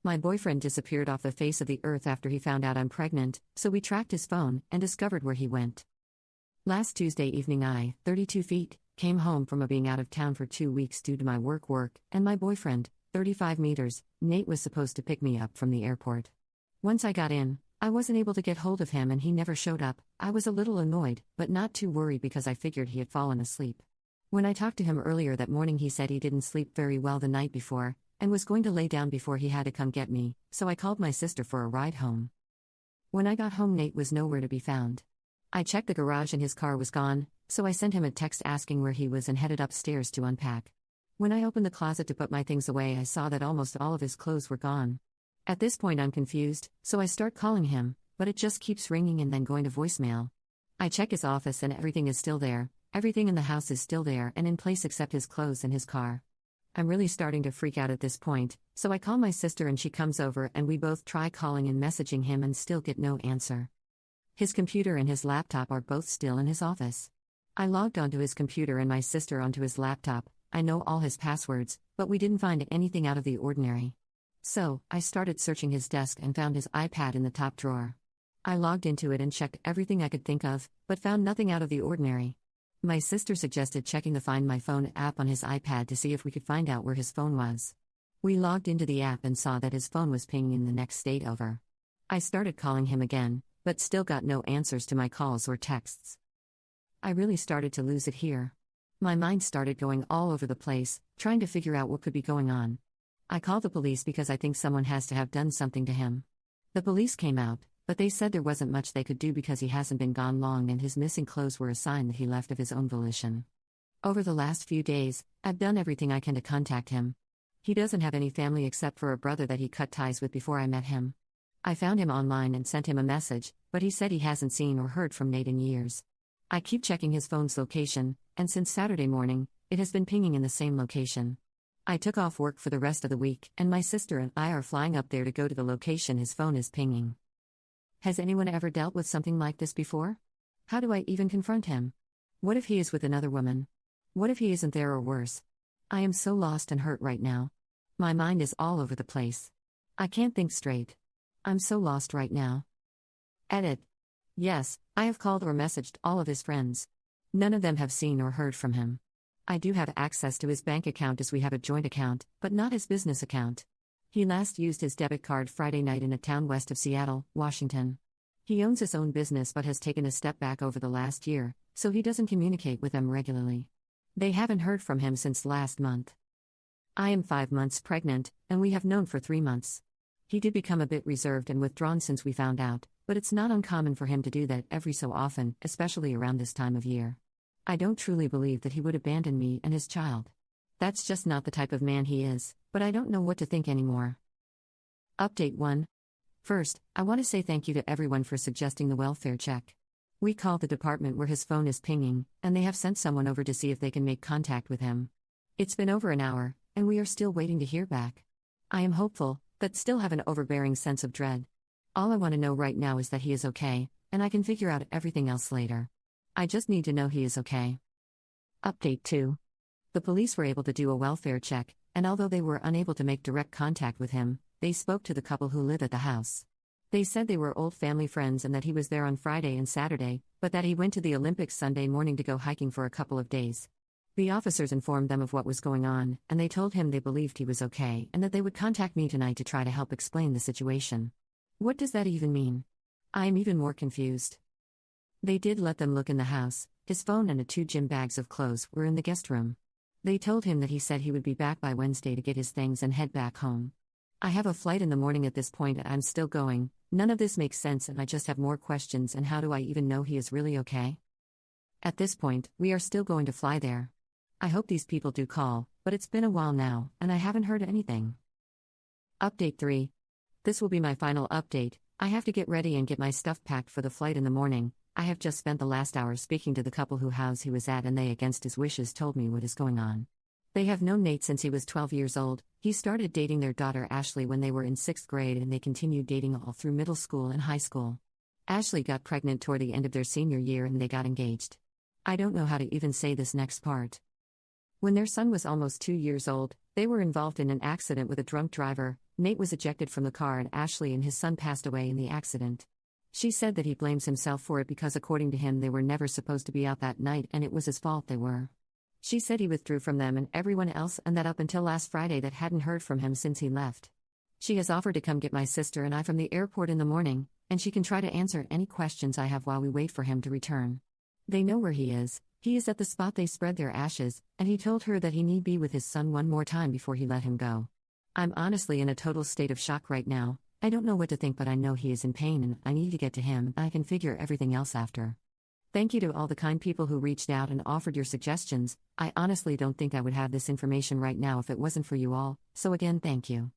My boyfriend disappeared off the face of the earth after he found out I'm pregnant, so we tracked his phone and discovered where he went. Last Tuesday evening I, 32 feet, came home from being out of town for 2 weeks due to my work, and my boyfriend, 35 meters, Nate was supposed to pick me up from the airport. Once I got in, I wasn't able to get hold of him and he never showed up. I was a little annoyed, but not too worried because I figured he had fallen asleep. When I talked to him earlier that morning, he said he didn't sleep very well the night before, and was going to lay down before he had to come get me, so I called my sister for a ride home. When I got home, Nate was nowhere to be found. I checked the garage and his car was gone, so I sent him a text asking where he was and headed upstairs to unpack. When I opened the closet to put my things away, I saw that almost all of his clothes were gone. At this point I'm confused, so I start calling him, but it just keeps ringing and then going to voicemail. I check his office and everything is still there. Everything in the house is still there and in place except his clothes and his car. I'm really starting to freak out at this point, so I call my sister and she comes over and we both try calling and messaging him and still get no answer. His computer and his laptop are both still in his office. I logged onto his computer and my sister onto his laptop. I know all his passwords, but we didn't find anything out of the ordinary. So, I started searching his desk and found his iPad in the top drawer. I logged into it and checked everything I could think of, but found nothing out of the ordinary. My sister suggested checking the Find My Phone app on his iPad to see if we could find out where his phone was. We logged into the app and saw that his phone was pinging in the next state over. I started calling him again, but still got no answers to my calls or texts. I really started to lose it here. My mind started going all over the place, trying to figure out what could be going on. I called the police because I think someone has to have done something to him. The police came out, but they said there wasn't much they could do because he hasn't been gone long and his missing clothes were a sign that he left of his own volition. Over the last few days, I've done everything I can to contact him. He doesn't have any family except for a brother that he cut ties with before I met him. I found him online and sent him a message, but he said he hasn't seen or heard from Nate in years. I keep checking his phone's location, and since Saturday morning, it has been pinging in the same location. I took off work for the rest of the week, and my sister and I are flying up there to go to the location his phone is pinging. Has anyone ever dealt with something like this before? How do I even confront him? What if he is with another woman? What if he isn't there or worse? I am so lost and hurt right now. My mind is all over the place. I can't think straight. I'm so lost right now. Edit. Yes, I have called or messaged all of his friends. None of them have seen or heard from him. I do have access to his bank account as we have a joint account, but not his business account. He last used his debit card Friday night in a town west of Seattle, Washington. He owns his own business but has taken a step back over the last year, so he doesn't communicate with them regularly. They haven't heard from him since last month. I am 5 months pregnant, and we have known for 3 months. He did become a bit reserved and withdrawn since we found out, but it's not uncommon for him to do that every so often, especially around this time of year. I don't truly believe that he would abandon me and his child. That's just not the type of man he is, but I don't know what to think anymore. Update 1. First, I want to say thank you to everyone for suggesting the welfare check. We called the department where his phone is pinging, and they have sent someone over to see if they can make contact with him. It's been over an hour, and we are still waiting to hear back. I am hopeful, but still have an overbearing sense of dread. All I want to know right now is that he is okay, and I can figure out everything else later. I just need to know he is okay. Update 2. The police were able to do a welfare check, and although they were unable to make direct contact with him, they spoke to the couple who live at the house. They said they were old family friends and that he was there on Friday and Saturday, but that he went to the Olympics Sunday morning to go hiking for a couple of days. The officers informed them of what was going on, and they told him they believed he was okay and that they would contact me tonight to try to help explain the situation. What does that even mean? I am even more confused. They did let them look in the house. His phone and 2 gym bags of clothes were in the guest room. They told him that he said he would be back by Wednesday to get his things and head back home. I have a flight in the morning at this point and I'm still going. None of this makes sense and I just have more questions, and how do I even know he is really okay? At this point, we are still going to fly there. I hope these people do call, but it's been a while now, and I haven't heard anything. Update 3. This will be my final update. I have to get ready and get my stuff packed for the flight in the morning. I have just spent the last hour speaking to the couple whose house he was at, and they, against his wishes, told me what is going on. They have known Nate since he was 12 years old. He started dating their daughter Ashley when they were in 6th grade, and they continued dating all through middle school and high school. Ashley got pregnant toward the end of their senior year and they got engaged. I don't know how to even say this next part. When their son was almost 2 years old, they were involved in an accident with a drunk driver. Nate was ejected from the car and Ashley and his son passed away in the accident. She said that he blames himself for it because according to him they were never supposed to be out that night and it was his fault they were. She said he withdrew from them and everyone else and that up until last Friday that hadn't heard from him since he left. She has offered to come get my sister and I from the airport in the morning, and she can try to answer any questions I have while we wait for him to return. They know where he is. He is at the spot they spread their ashes, and he told her that he need be with his son one more time before he let him go. I'm honestly in a total state of shock right now. I don't know what to think, but I know he is in pain and I need to get to him. I can figure everything else after. Thank you to all the kind people who reached out and offered your suggestions. I honestly don't think I would have this information right now if it wasn't for you all, so again thank you.